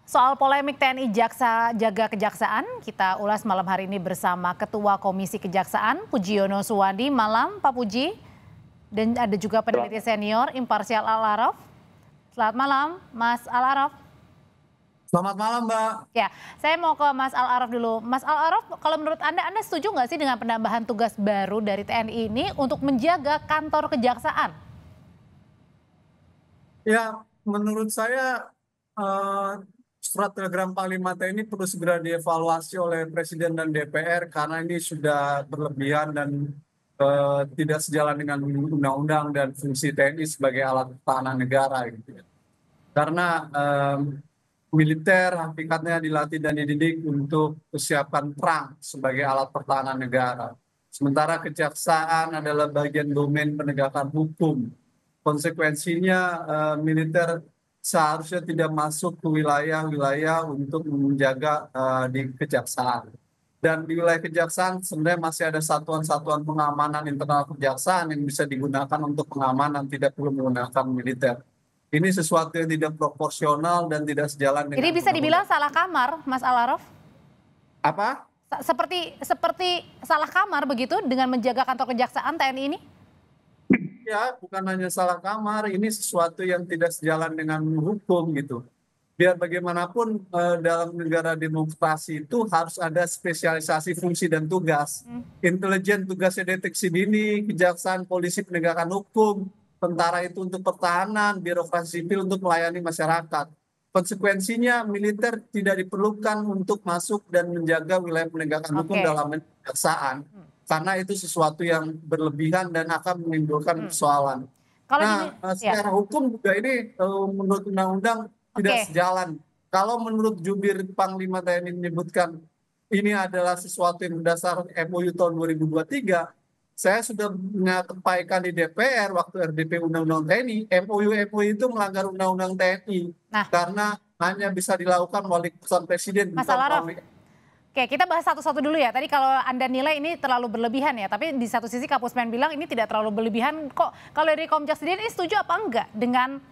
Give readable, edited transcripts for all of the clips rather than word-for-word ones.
Soal polemik TNI Jaksa jaga kejaksaan, kita ulas malam hari ini bersama Ketua Komisi Kejaksaan, Pujiono Suwandi. Malam, Pak Puji. Dan ada juga peneliti senior, Imparsial Al-Araf. Selamat malam, Mas Al-Araf. Selamat malam, Mbak. Ya, saya mau ke Mas Al-Araf dulu. Mas Al-Araf, kalau menurut Anda setuju nggak sih dengan penambahan tugas baru dari TNI ini untuk menjaga kantor kejaksaan? Ya, menurut saya surat telegram Panglima TNI perlu segera dievaluasi oleh Presiden dan DPR karena ini sudah berlebihan dan tidak sejalan dengan undang-undang dan fungsi TNI sebagai alat pertahanan negara gitu ya. Karena militer hakikatnya dilatih dan dididik untuk kesiapan perang sebagai alat pertahanan negara. Sementara kejaksaan adalah bagian domain penegakan hukum. Konsekuensinya militer seharusnya tidak masuk ke wilayah-wilayah untuk menjaga di kejaksaan. Dan di wilayah kejaksaan sebenarnya masih ada satuan-satuan pengamanan internal kejaksaan yang bisa digunakan untuk pengamanan, tidak perlu menggunakan militer. Ini sesuatu yang tidak proporsional dan tidak sejalan dengan. Jadi bisa dibilang salah kamar, Mas Al-Araf? Apa? Seperti salah kamar begitu dengan menjaga kantor kejaksaan TNI ini? Ya, bukan hanya salah kamar, ini sesuatu yang tidak sejalan dengan hukum gitu. Biar bagaimanapun dalam negara demokrasi itu harus ada spesialisasi fungsi dan tugas. Intelijen tugasnya deteksi dini, kejaksaan, polisi penegakan hukum, tentara itu untuk pertahanan, birokrasi sipil untuk melayani masyarakat. Konsekuensinya militer tidak diperlukan untuk masuk dan menjaga wilayah penegakan hukum dalam kejaksaan. Karena itu sesuatu yang berlebihan dan akan menimbulkan persoalan. Secara hukum juga ini menurut undang-undang tidak sejalan. Kalau menurut jubir Panglima TNI menyebutkan ini adalah sesuatu yang berdasar MOU tahun 2023, saya sudah menyampaikan di DPR waktu RDP Undang-Undang TNI, MOU itu melanggar Undang-Undang TNI karena hanya bisa dilakukan melalui keputusan Presiden. Mas Al-Araf, oke, kita bahas satu-satu dulu ya. Tadi kalau Anda nilai ini terlalu berlebihan ya, tapi di satu sisi Kapuspen bilang ini tidak terlalu berlebihan. Kok kalau dari Komjak sendiri ini setuju apa enggak dengan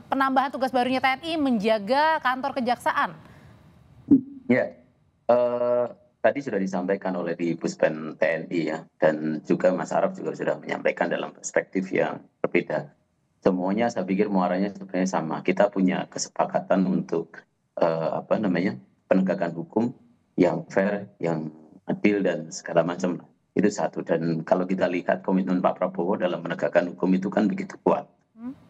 penambahan tugas barunya TNI menjaga kantor kejaksaan? Ya, tadi sudah disampaikan oleh di Puspen TNI ya, dan juga Mas Araf juga sudah menyampaikan dalam perspektif yang berbeda. Semuanya saya pikir muaranya sebenarnya sama. Kita punya kesepakatan untuk penegakan hukum yang fair, yang adil dan segala macam. Itu satu. Dan kalau kita lihat komitmen Pak Prabowo dalam menegakkan hukum itu kan begitu kuat.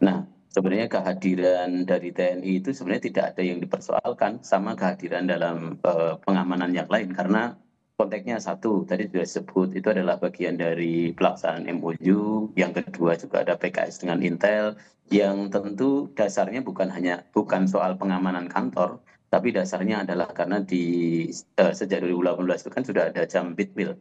Nah, sebenarnya kehadiran dari TNI itu sebenarnya tidak ada yang dipersoalkan sama kehadiran dalam pengamanan yang lain, karena konteksnya satu, tadi sudah disebut, itu adalah bagian dari pelaksanaan MOU, yang kedua juga ada PKS dengan Intel, yang tentu dasarnya bukan soal pengamanan kantor, tapi dasarnya adalah karena sejak 2018 itu kan sudah ada Jambit-Mil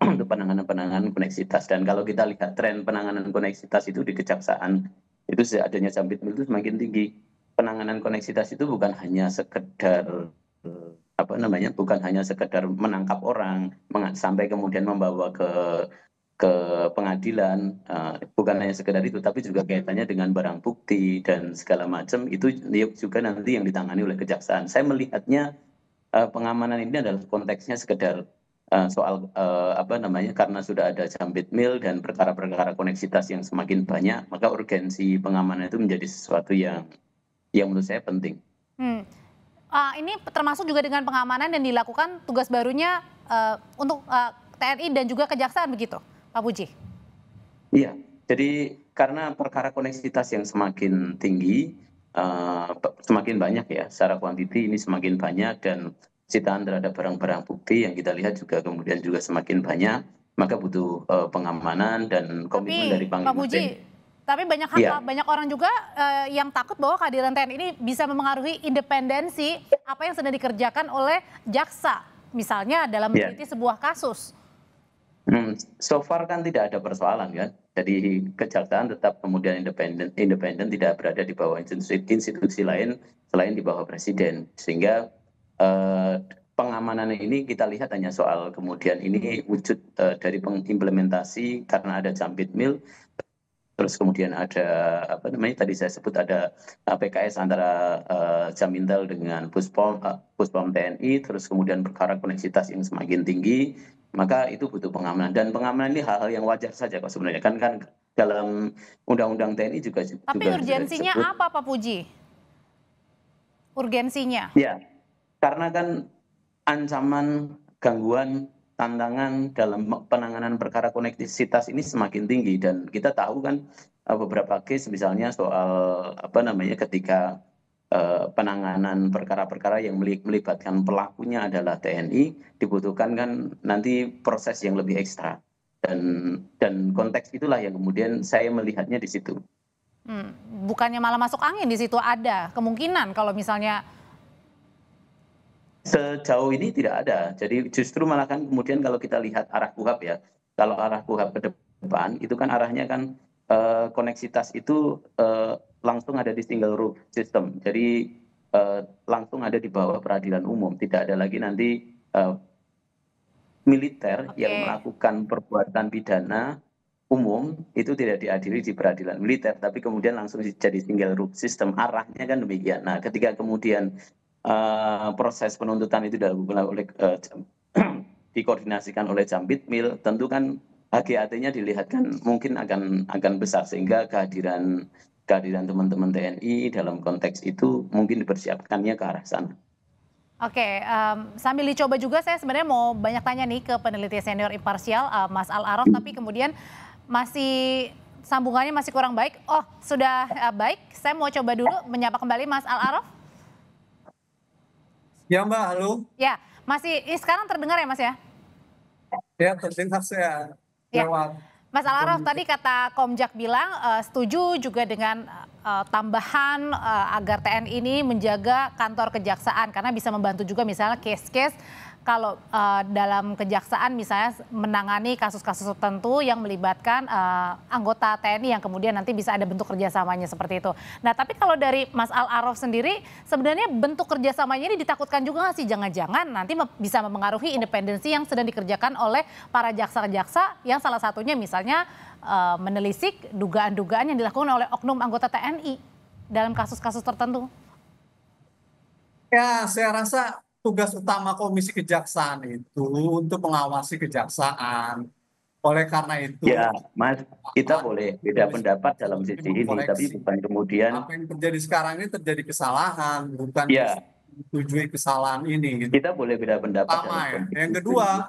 untuk penanganan koneksitas. Dan kalau kita lihat tren penanganan koneksitas itu di kejaksaan, itu adanya Jambit-Mil itu semakin tinggi. Penanganan koneksitas itu bukan hanya sekedar menangkap orang sampai kemudian membawa ke pengadilan, bukan hanya sekedar itu, tapi juga kaitannya dengan barang bukti dan segala macam, itu juga nanti yang ditangani oleh kejaksaan. Saya melihatnya pengamanan ini adalah konteksnya sekedar soal karena sudah ada Jambit-Mil dan perkara-perkara koneksitas yang semakin banyak, maka urgensi pengamanan itu menjadi sesuatu yang menurut saya penting. Ini termasuk juga dengan pengamanan dan dilakukan tugas barunya untuk TNI dan juga kejaksaan begitu, Pak Puji? Iya, jadi karena perkara koneksitas yang semakin tinggi, semakin banyak ya, secara kuantiti ini semakin banyak, dan sitaan terhadap barang-barang bukti yang kita lihat juga kemudian juga semakin banyak, maka butuh pengamanan dan komitmen dari Panglima TNI. Tapi banyak orang juga yang takut bahwa kehadiran TNI ini bisa memengaruhi independensi apa yang sedang dikerjakan oleh jaksa, misalnya dalam meneliti sebuah kasus. So far kan tidak ada persoalan kan, jadi kejaksaan tetap kemudian independen, tidak berada di bawah institusi lain selain di bawah Presiden, sehingga pengamanan ini kita lihat hanya soal kemudian ini wujud dari pengimplementasi karena ada Jambit-Mil. terus kemudian ada apa namanya tadi saya sebut ada PKS antara Jamintel dengan Puspom TNI, terus kemudian perkara koneksitas yang semakin tinggi, maka itu butuh pengamanan, dan pengamanan ini hal-hal yang wajar saja kok sebenarnya kan dalam Undang-Undang TNI juga Tapi sudah urgensinya disebut. apa Pak Puji? Urgensinya? Ya, karena kan ancaman, gangguan, tantangan dalam penanganan perkara koneksitas ini semakin tinggi, dan kita tahu kan beberapa case misalnya soal apa namanya ketika penanganan perkara-perkara yang melibatkan pelakunya adalah TNI, dibutuhkan kan nanti proses yang lebih ekstra, dan konteks itulah yang kemudian saya melihatnya di situ. Bukannya malah masuk angin di situ, ada kemungkinan kalau misalnya. Sejauh ini tidak ada. Jadi justru malah kan kemudian kalau kita lihat arah KUHAP ya, kalau arah KUHAP ke depan itu kan arahnya kan koneksitas itu langsung ada di single rule system. Jadi langsung ada di bawah peradilan umum. Tidak ada lagi nanti militer yang melakukan perbuatan pidana umum itu tidak diadili di peradilan militer, tapi kemudian langsung jadi single rule system. Arahnya kan demikian. Nah, ketika kemudian proses penuntutan itu dilakukan oleh dikoordinasikan oleh Jampitmil, tentu kan HGAT-nya dilihatkan mungkin akan besar, sehingga kehadiran teman-teman TNI dalam konteks itu mungkin dipersiapkannya ke arah sana. Oke, sambil dicoba juga saya sebenarnya mau banyak tanya nih ke peneliti senior imparsial Mas Al-Araf, tapi kemudian sambungannya masih kurang baik. Oh, sudah baik. Saya mau coba dulu menyapa kembali Mas Al-Araf. Ya Mbak, halo. Ya, masih sekarang terdengar ya Mas ya? Ya, terdengar saya lewat. Mas Al-Araf, tadi kata Komjak bilang setuju juga dengan tambahan agar TNI ini menjaga kantor kejaksaan karena bisa membantu juga misalnya case-case kalau dalam kejaksaan misalnya menangani kasus-kasus tertentu yang melibatkan anggota TNI yang kemudian nanti bisa ada bentuk kerjasamanya seperti itu. Nah, tapi kalau dari Mas Al-Araf sendiri sebenarnya bentuk kerjasamanya ini ditakutkan juga nggak sih, jangan-jangan nanti bisa mempengaruhi independensi yang sedang dikerjakan oleh para jaksa-jaksa yang salah satunya misalnya menelisik dugaan-dugaan yang dilakukan oleh oknum anggota TNI dalam kasus-kasus tertentu? Ya, saya rasa tugas utama Komisi Kejaksaan itu untuk mengawasi kejaksaan. Oleh karena itu, ya, Mas, kita boleh beda pendapat dalam sisi ini, tapi bukan kemudian apa yang terjadi sekarang ini terjadi kesalahan, bukan ya menyetujui kesalahan ini. Gitu. Kita boleh beda pendapat. Yang kedua,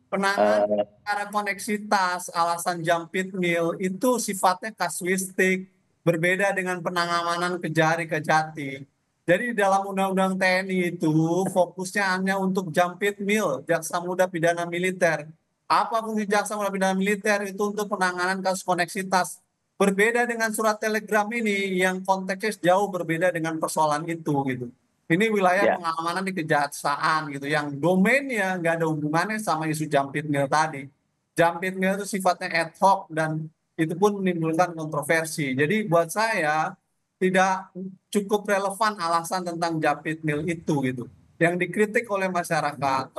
penanganan perkara koneksitas, alasan Jampitmil itu sifatnya kasuistik, berbeda dengan penanganan Kejari-Kejati. Jadi dalam Undang-Undang TNI itu fokusnya hanya untuk Jampitmil, Jaksa Muda Pidana Militer. Apa fungsi Jaksa Muda Pidana Militer itu untuk penanganan kasus koneksitas. Berbeda dengan surat telegram ini yang konteksnya jauh berbeda dengan persoalan itu gitu. Ini wilayah pengamanan di kejaksaan gitu, yang domainnya nggak ada hubungannya sama isu Jampitmil tadi. Jampitmil itu sifatnya ad hoc dan itu pun menimbulkan kontroversi. Jadi buat saya tidak cukup relevan alasan tentang Jampitmil itu gitu. Yang dikritik oleh masyarakat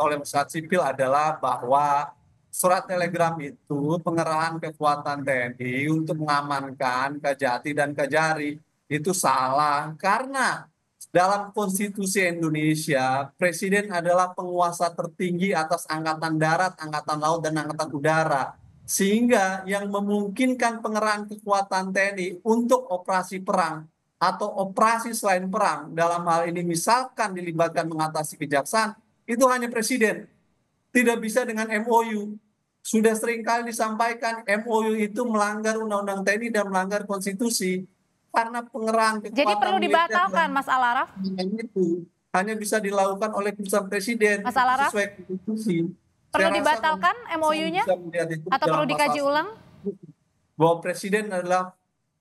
sipil adalah bahwa surat telegram itu pengerahan kekuatan TNI untuk mengamankan Kejati dan Kejari itu salah, karena dalam konstitusi Indonesia Presiden adalah penguasa tertinggi atas angkatan darat, angkatan laut, dan angkatan udara. Sehingga yang memungkinkan pengerahan kekuatan TNI untuk operasi perang atau operasi selain perang, dalam hal ini misalkan dilibatkan mengatasi kejaksaan, itu hanya Presiden. Tidak bisa dengan MOU. Sudah seringkali disampaikan MOU itu melanggar Undang-Undang TNI dan melanggar konstitusi. Karena pengerahan kekuatan jadi perlu dibatalkan, Mas Al-Araf? Itu hanya bisa dilakukan oleh keputusan Presiden sesuai konstitusi. Perlu dibatalkan MOU-nya atau perlu dikaji ulang? Bahwa Presiden adalah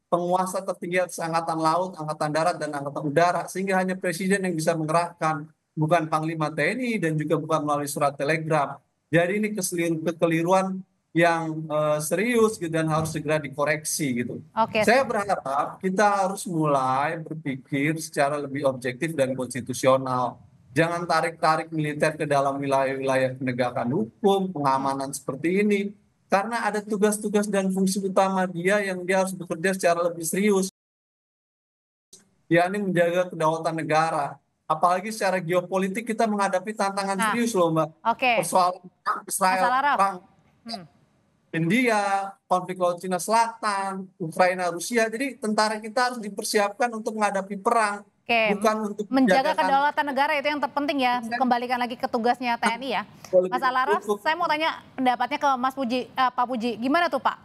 penguasa tertinggi atas angkatan laut, angkatan darat, dan angkatan udara, sehingga hanya Presiden yang bisa mengerahkan, bukan Panglima TNI dan juga bukan melalui surat telegram. Jadi ini kekeliruan yang serius gitu, dan harus segera dikoreksi gitu. Saya berharap kita harus mulai berpikir secara lebih objektif dan konstitusional. Jangan tarik-tarik militer ke dalam wilayah-wilayah penegakan hukum, pengamanan seperti ini. karena ada tugas-tugas dan fungsi utama dia yang dia harus bekerja secara lebih serius, yakni menjaga kedaulatan negara. Apalagi secara geopolitik kita menghadapi tantangan Nah, serius loh Mbak. oke, Persoalan perang Mas Israel, Alaraf. perang Hmm. India, konflik Laut Cina Selatan, Ukraina, Rusia. Jadi tentara kita harus dipersiapkan untuk menghadapi perang, Oke, bukan untuk menjaga menjagakan kedaulatan negara itu yang terpenting ya. Kembalikan lagi ke tugasnya TNI ya. Mas Alaraf, saya mau tanya pendapatnya ke Mas Puji, Pak Puji. Gimana tuh Pak?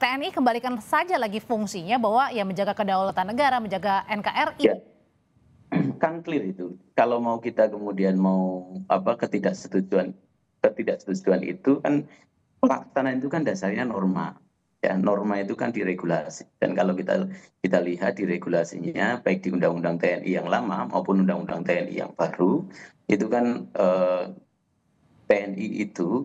TNI kembalikan saja lagi fungsinya bahwa ya menjaga kedaulatan negara, menjaga NKRI. Ya, kan clear itu. Kalau mau kita kemudian mau ketidaksetujuan itu kan pelaksanaan itu kan dasarnya norma. Ya, norma itu kan diregulasi. Dan kalau kita lihat di regulasinya, baik di Undang-Undang TNI yang lama maupun Undang-Undang TNI yang baru, itu kan TNI itu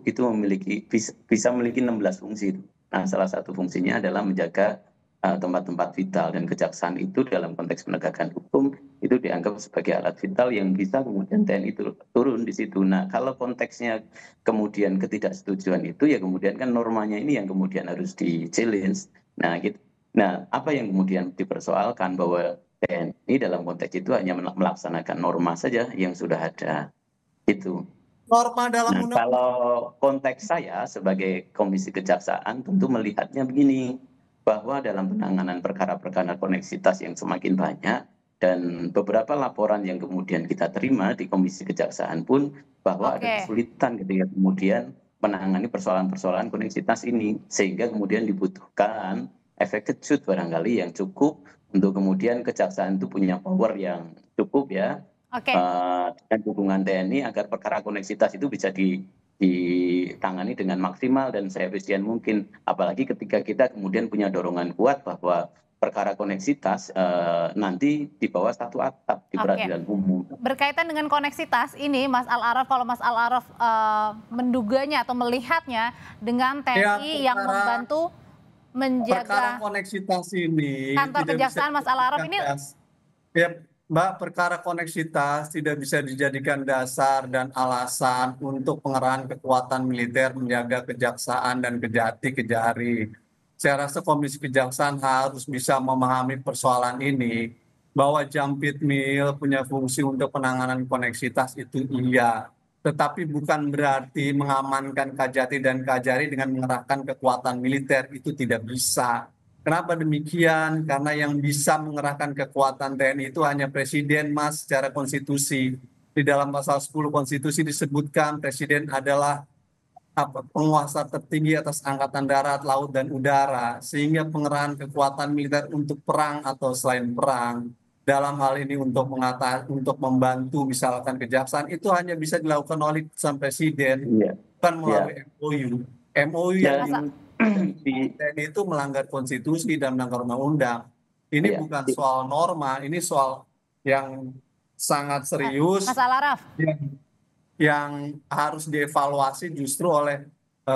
bisa memiliki 16 fungsi. Nah, salah satu fungsinya adalah menjaga tempat-tempat vital, dan kejaksaan itu dalam konteks penegakan hukum itu dianggap sebagai alat vital yang bisa kemudian TNI turun di situ. Nah, kalau konteksnya kemudian ketidaksetujuan itu ya kemudian kan normanya ini yang kemudian harus di-challenge. Nah, gitu. Nah, apa yang kemudian dipersoalkan bahwa TNI dalam konteks itu hanya melaksanakan norma saja yang sudah ada itu. norma dalam Nah, undang-undang. kalau konteks saya sebagai Komisi Kejaksaan tentu melihatnya begini, bahwa dalam penanganan perkara-perkara koneksitas yang semakin banyak dan beberapa laporan yang kemudian kita terima di Komisi Kejaksaan pun bahwa ada Oke. kesulitan ketika kemudian menangani persoalan-persoalan koneksitas ini, sehingga kemudian dibutuhkan efek kejut barangkali yang cukup untuk kemudian kejaksaan itu punya power yang cukup ya, Oke. dengan dukungan TNI agar perkara koneksitas itu bisa ditangani dengan maksimal dan seefisien mungkin. Apalagi ketika kita kemudian punya dorongan kuat bahwa perkara koneksitas nanti di bawah satu atap di Oke. peradilan umum. Berkaitan dengan koneksitas ini, Mas Al-Araf, kalau Mas Al-Araf menduganya atau melihatnya dengan TNI yang membantu Perkara menjaga koneksitas ini kantor tidak bisa kejaksaan, Mas Al-Araf ini ya, Mbak, perkara koneksitas tidak bisa dijadikan dasar dan alasan untuk pengerahan kekuatan militer menjaga kejaksaan dan kejati-kejari. Saya rasa Komisi Kejaksaan harus bisa memahami persoalan ini, bahwa Jampit Mil punya fungsi untuk penanganan koneksitas itu iya, tetapi bukan berarti mengamankan Kajati dan Kajari dengan mengerahkan kekuatan militer, itu tidak bisa. Kenapa demikian? Karena yang bisa mengerahkan kekuatan TNI itu hanya Presiden, Mas, secara konstitusi. Di dalam pasal 10 konstitusi disebutkan Presiden adalah penguasa tertinggi atas angkatan darat, laut, dan udara. Sehingga pengerahan kekuatan militer untuk perang atau selain perang, dalam hal ini untuk membantu misalkan kejaksaan, itu hanya bisa dilakukan oleh keputusan Presiden, Iya. bukan melalui MOU. MOU yang Dan TNI itu melanggar konstitusi dan melanggar undang-undang. Ini Iya. bukan soal norma, ini soal yang sangat serius Mas Al-Araf. yang harus dievaluasi justru oleh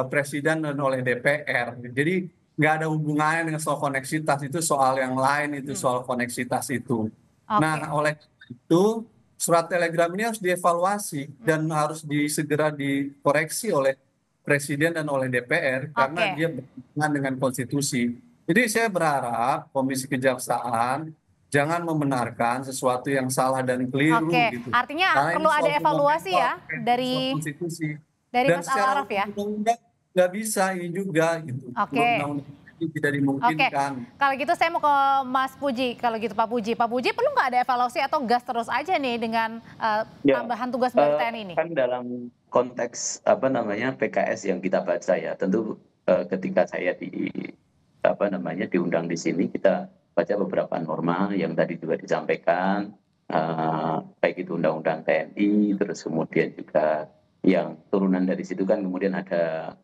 Presiden dan oleh DPR. Jadi nggak ada hubungannya dengan soal koneksitas, itu soal yang lain, itu soal koneksitas itu. Nah, oleh itu surat telegram ini harus dievaluasi dan harus segera dikoreksi oleh Presiden dan oleh DPR karena dia bertentangan dengan konstitusi. Jadi saya berharap Komisi Kejaksaan jangan membenarkan sesuatu yang salah dan keliru gitu. Artinya Karena perlu ada evaluasi ya dari konstitusi. Mas secara Al-Araf ya. undang-undang nggak bisa ini juga gitu. Undang-undang ini tidak dimungkinkan. Kalau gitu saya mau ke Mas Puji. Kalau gitu Pak Puji perlu nggak ada evaluasi atau gas terus aja nih dengan tambahan tugas baru TNI ini? Kan dalam konteks PKS yang kita baca ya, tentu ketika saya diundang di sini, kita baca beberapa norma yang tadi juga disampaikan, baik itu Undang-Undang TNI, terus kemudian juga yang turunan dari situ kan kemudian ada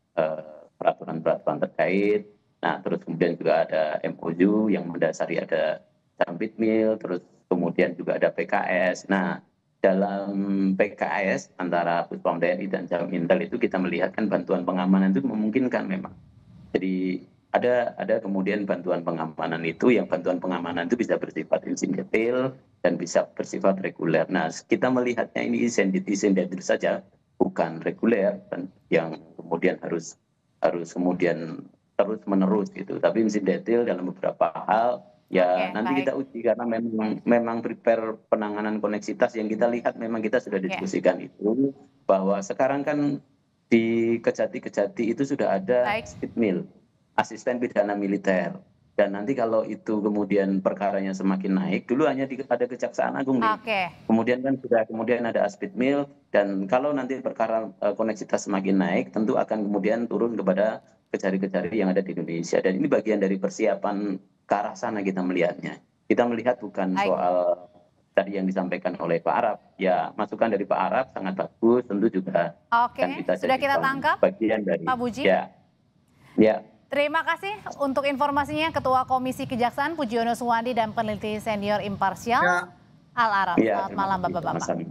peraturan-peraturan terkait. Nah, terus kemudian juga ada MOU yang mendasari ada Jampit Mil, terus kemudian juga ada PKS. Nah, dalam PKS antara Puspom TNI dan Jamintel itu kita melihat kan bantuan pengamanan itu memungkinkan memang. Jadi ada kemudian bantuan pengamanan itu, yang bantuan pengamanan itu bisa bersifat insidentil dan bisa bersifat reguler. Nah, kita melihatnya ini insidentil saja, bukan reguler, yang kemudian harus harus kemudian terus menerus gitu. Tapi mesti detail dalam beberapa hal ya Oke, nanti baik. kita uji karena memang prepare penanganan koneksitas yang kita lihat memang kita sudah diskusikan itu bahwa sekarang kan di Kejati itu sudah ada Baik. speed mill, asisten pidana militer. Dan nanti kalau itu kemudian perkaranya semakin naik, dulu hanya ada Kejaksaan Agung nih. Oke. Kemudian kan sudah kemudian ada Aspid Mill, dan kalau nanti perkara koneksitas semakin naik, tentu akan kemudian turun kepada kejari-kejari yang ada di Indonesia. Dan ini bagian dari persiapan ke arah sana kita melihatnya. Kita melihat bukan Baik. soal tadi yang disampaikan oleh Pak Arab. Ya, masukan dari Pak Arab sangat bagus, tentu juga Oke, kan bisa sudah jadi kita tangkap, bagian dari Pak Puji. Ya. Terima kasih untuk informasinya Ketua Komisi Kejaksaan Pujiono Suwandi dan peneliti senior imparsial Ya. Al Arab. Ya, Selamat malam Bapak-Bapak. sama-sama.